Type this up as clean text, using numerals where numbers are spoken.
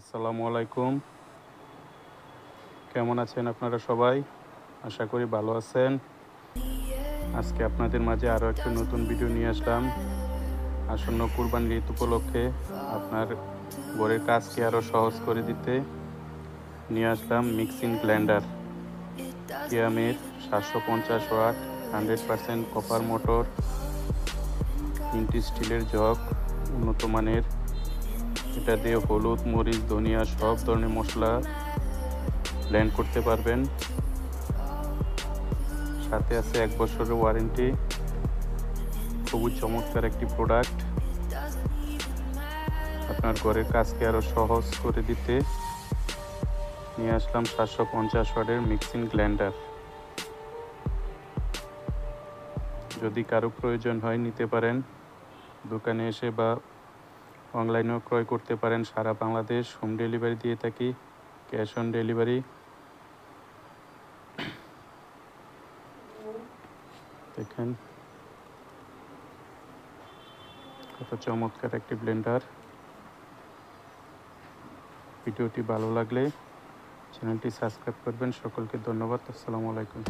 আসসালামু আলাইকুম। কেমন আছেন আপনারা সবাই? আশা করি ভালো আছেন। আজকে আপনাদের মাঝে আরও একটি নতুন ভিডিও নিয়ে আসলাম। আসন্ন কুরবানির ঈদ উপলক্ষে আপনার ঘরের কাজকে আরও সহজ করে দিতে নিয়ে আসলাম মিক্সিং ব্লেন্ডার। কিয়ামের 750 ওয়াট 100% কপার মোটর, 3টি স্টিলের জগ, উন্নত মানের। এটা দিয়ে হলুদ, মরিচ, ধনিয়া সব ধরনের মশলা ব্লেন্ড করতে পারবেন। সাথে আছে 1 বছরের ওয়ারেন্টি। খুবই চমৎকার একটি প্রোডাক্ট। আপনার ঘরের কাজকে আরও সহজ করে দিতে নিয়ে আসলাম 750 ওয়াটের মিক্সিং ব্লেন্ডার। যদি কারো প্রয়োজন হয় নিতে পারেন, দোকানে এসে বা অনলাইনেও ক্রয় করতে পারেন। সারা বাংলাদেশ হোম ডেলিভারি দিয়ে থাকি, ক্যাশ অন ডেলিভারি। দেখেন কত চমৎকার একটি ব্লেন্ডার। ভিডিওটি ভালো লাগলে চ্যানেলটি সাবস্ক্রাইব করবেন। সকলকে ধন্যবাদ। আসসালামু আলাইকুম।